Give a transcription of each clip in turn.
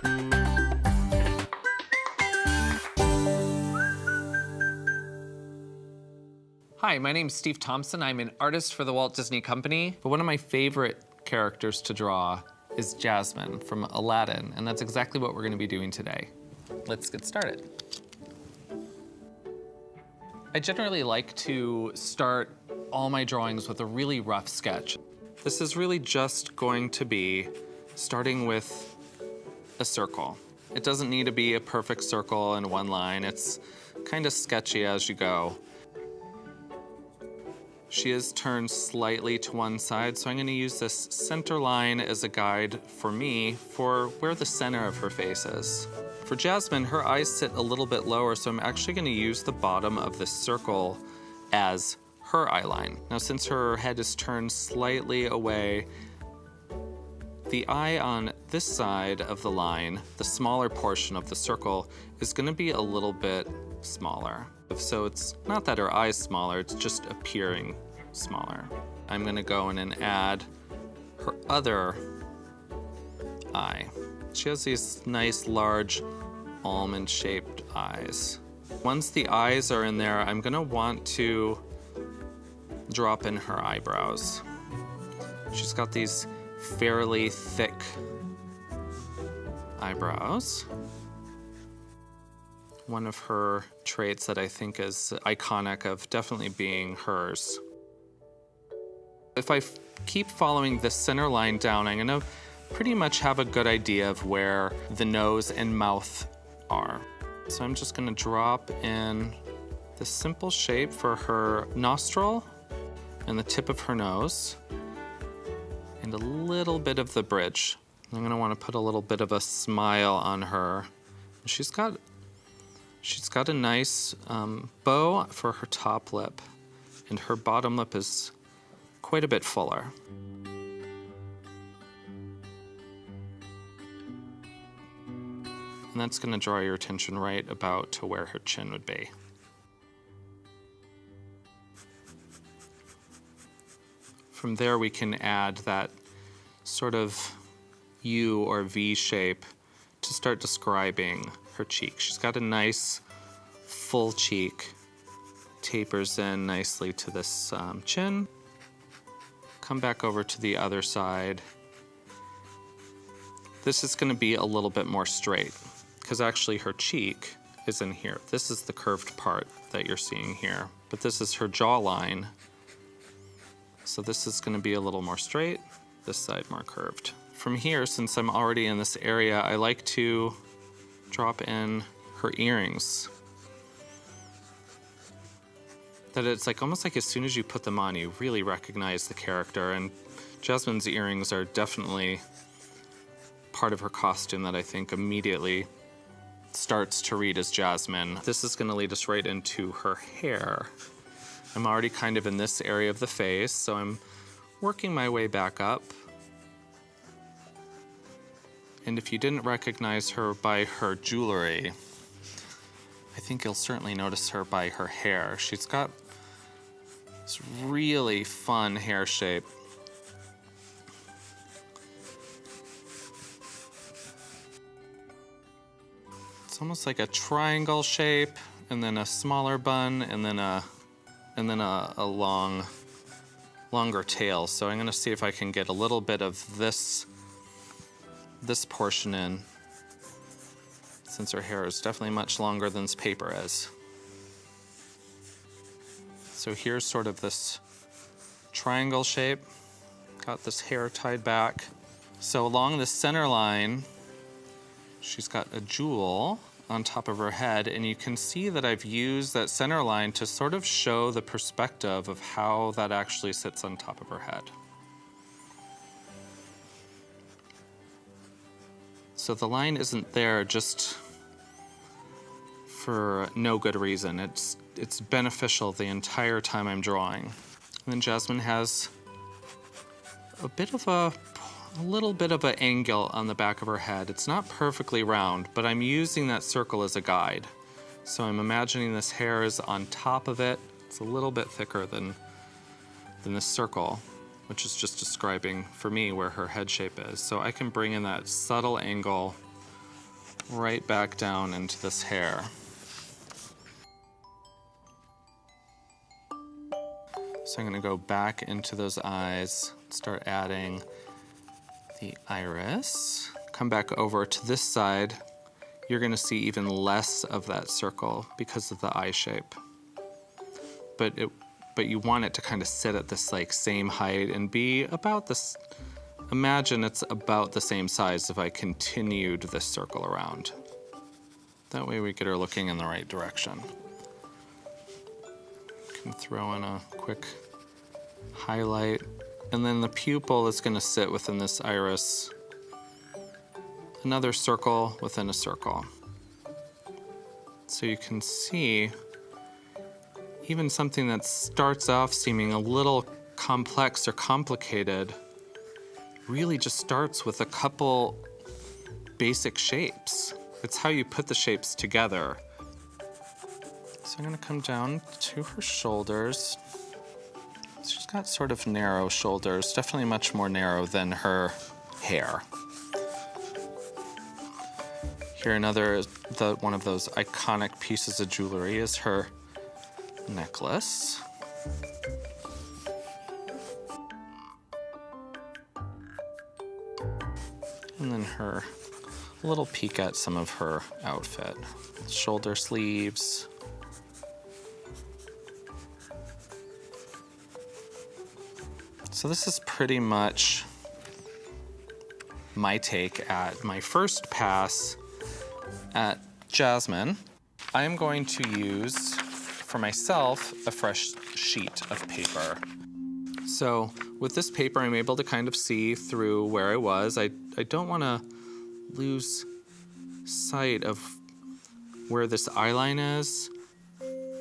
Hi, my name's Steve Thompson. I'm an artist for the Walt Disney Company. But one of my favorite characters to draw is Jasmine from Aladdin, and that's exactly what we're going to be doing today. Let's get started. I generally like to start all my drawings with a really rough sketch. This is really just going to be starting with a circle. It doesn't need to be a perfect circle in one line. It's kind of sketchy as you go. She is turned slightly to one side, so I'm going to use this center line as a guide for me for where the center of her face is. For Jasmine, her eyes sit a little bit lower, so I'm actually going to use the bottom of this circle as her eye line. Now, since her head is turned slightly away, the eye on this side of the line, the smaller portion of the circle, is going to be a little bit smaller. So it's not that her eye's smaller, it's just appearing smaller. I'm going to go in and add her other eye. She has these nice large almond-shaped eyes. Once the eyes are in there, I'm going to want to drop in her eyebrows. She's got these fairly thick eyebrows. One of her traits that I think is iconic of definitely being hers. If I keep following this center line down, I'm gonna pretty much have a good idea of where the nose and mouth are. So I'm just gonna drop in the simple shape for her nostril and the tip of her nose, and a little bit of the bridge. I'm gonna wanna put a little bit of a smile on her. She's got a nice bow for her top lip, and her bottom lip is quite a bit fuller. And that's gonna draw your attention right about to where her chin would be. From there, we can add that sort of U or V shape to start describing her cheek. She's got a nice full cheek, tapers in nicely to this chin. Come back over to the other side. This is going to be a little bit more straight because actually her cheek is in here. This is the curved part that you're seeing here, but this is her jawline. So this is going to be a little more straight, this side more curved. From here, since I'm already in this area, I like to drop in her earrings. That it's like almost like as soon as you put them on, you really recognize the character. And Jasmine's earrings are definitely part of her costume that I think immediately starts to read as Jasmine. This is going to lead us right into her hair. I'm already kind of in this area of the face, so I'm working my way back up. And if you didn't recognize her by her jewelry, I think you'll certainly notice her by her hair. She's got this really fun hair shape. It's almost like a triangle shape, and then a smaller bun, and then a longer tail. So I'm gonna see if I can get a little bit of this portion in, since her hair is definitely much longer than this paper is. So here's sort of this triangle shape. Got this hair tied back. So along the center line, she's got a jewel on top of her head, and you can see that I've used that center line to sort of show the perspective of how that actually sits on top of her head. So the line isn't there just for no good reason. It's beneficial the entire time I'm drawing. And then Jasmine has a little bit of an angle on the back of her head. It's not perfectly round, but I'm using that circle as a guide. So I'm imagining this hair is on top of it. It's a little bit thicker than this circle, which is just describing, for me, where her head shape is. So I can bring in that subtle angle right back down into this hair. So I'm gonna go back into those eyes, start adding the iris. Come back over to this side. You're gonna see even less of that circle because of the eye shape. But you want it to kind of sit at this like same height and be about this. Imagine it's about the same size if I continued this circle around. That way we get her looking in the right direction. Can throw in a quick highlight, and then the pupil is going to sit within this iris. Another circle within a circle. So you can see even something that starts off seeming a little complex or complicated really just starts with a couple basic shapes. It's how you put the shapes together. So I'm gonna come down to her shoulders. She's got sort of narrow shoulders, definitely much more narrow than her hair. Here another, one of those iconic pieces of jewelry is her necklace. And then her little peek at some of her outfit. Shoulder sleeves. So this is pretty much my take at my first pass at Jasmine. I am going to use, for myself, a fresh sheet of paper. So with this paper, I'm able to kind of see through where I was. I don't want to lose sight of where this eye line is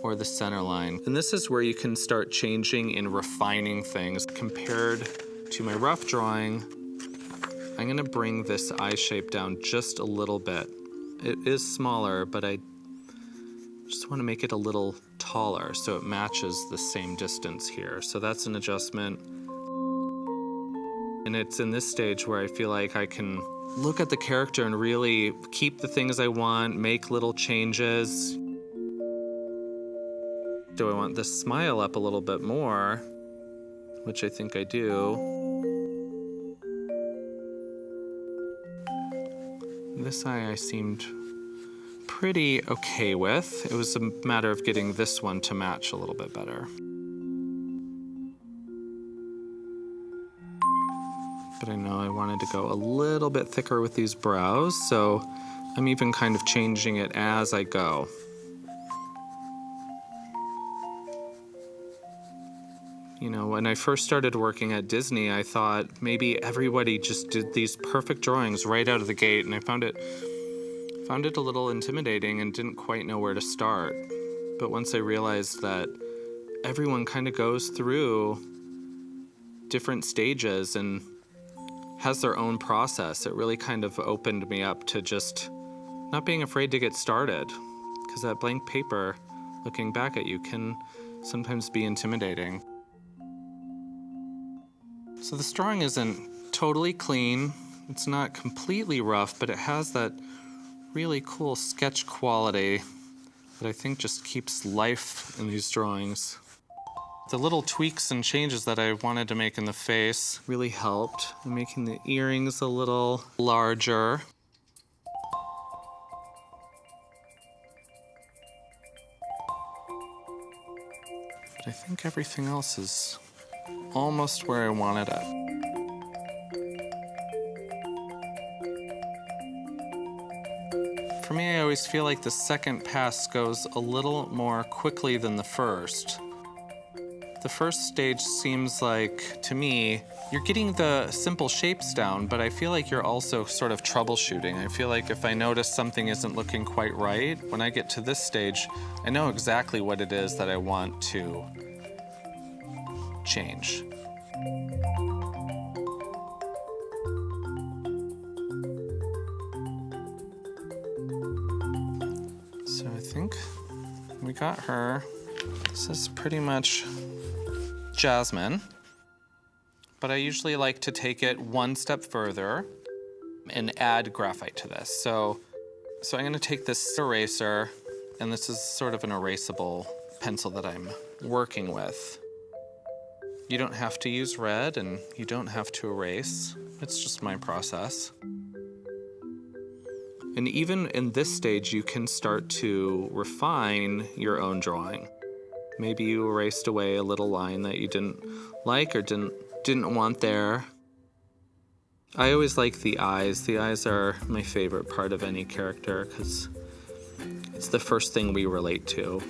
or the center line. And this is where you can start changing and refining things. Compared to my rough drawing, I'm gonna bring this eye shape down just a little bit. It is smaller, but I just want to make it a little taller so it matches the same distance here. So that's an adjustment. And it's in this stage where I feel like I can look at the character and really keep the things I want, make little changes. Do I want this smile up a little bit more? Which I think I do. This eye I seemed pretty okay with. It was a matter of getting this one to match a little bit better. But I know I wanted to go a little bit thicker with these brows, so I'm even kind of changing it as I go. You know, when I first started working at Disney, I thought maybe everybody just did these perfect drawings right out of the gate, and I found it a little intimidating and didn't quite know where to start. But once I realized that everyone kind of goes through different stages and has their own process, it really kind of opened me up to just not being afraid to get started. Because that blank paper, looking back at you, can sometimes be intimidating. So this drawing isn't totally clean. It's not completely rough, but it has that really cool sketch quality that I think just keeps life in these drawings. The little tweaks and changes that I wanted to make in the face really helped. I'm making the earrings a little larger. But I think everything else is almost where I wanted it. For me, I always feel like the second pass goes a little more quickly than the first. The first stage seems like, to me, you're getting the simple shapes down, but I feel like you're also sort of troubleshooting. I feel like if I notice something isn't looking quite right, when I get to this stage, I know exactly what it is that I want to change. So I think we got her. This is pretty much Jasmine, but I usually like to take it one step further and add graphite to this. So So I'm gonna take this eraser, and this is sort of an erasable pencil that I'm working with. You don't have to use red, and you don't have to erase. It's just my process. And even in this stage, you can start to refine your own drawing. Maybe you erased away a little line that you didn't like or didn't want there. I always like the eyes. The eyes are my favorite part of any character because it's the first thing we relate to.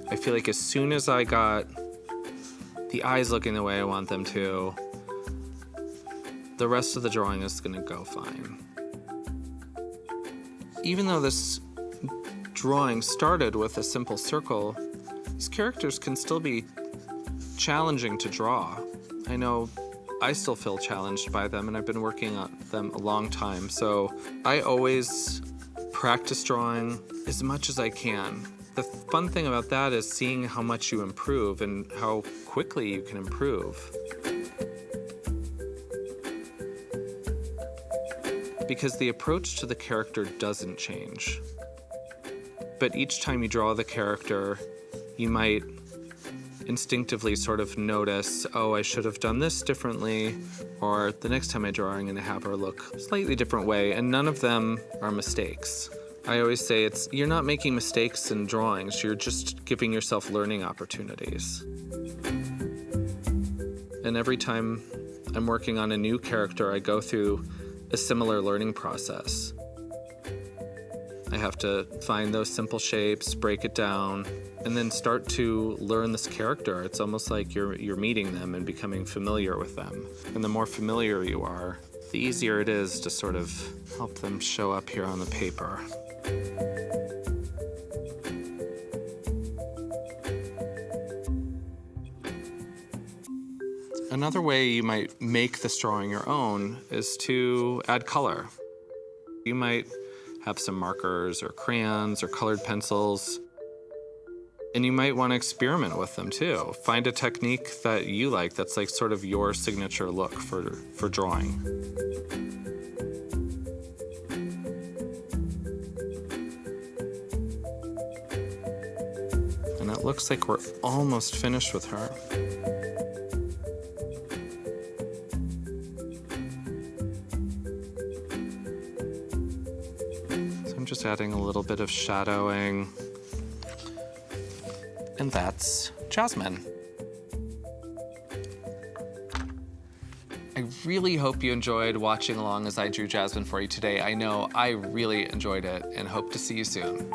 I feel like as soon as I got the eyes looking the way I want them to, the rest of the drawing is gonna go fine. Even though this drawing started with a simple circle, these characters can still be challenging to draw. I know I still feel challenged by them, and I've been working on them a long time, so I always practice drawing as much as I can. The fun thing about that is seeing how much you improve and how quickly you can improve. Because the approach to the character doesn't change. But each time you draw the character, you might instinctively sort of notice, oh, I should have done this differently, or the next time I draw, I'm gonna have her look a slightly different way, and none of them are mistakes. I always say you're not making mistakes in drawings, you're just giving yourself learning opportunities. And every time I'm working on a new character, I go through a similar learning process. I have to find those simple shapes, break it down, and then start to learn this character. It's almost like you're meeting them and becoming familiar with them. And the more familiar you are, the easier it is to sort of help them show up here on the paper. Another way you might make this drawing your own is to add color. You might have some markers or crayons or colored pencils, and you might want to experiment with them too. Find a technique that you like that's like sort of your signature look for drawing. And it looks like we're almost finished with her. So I'm just adding a little bit of shadowing. And that's Jasmine. I really hope you enjoyed watching along as I drew Jasmine for you today. I know I really enjoyed it and hope to see you soon.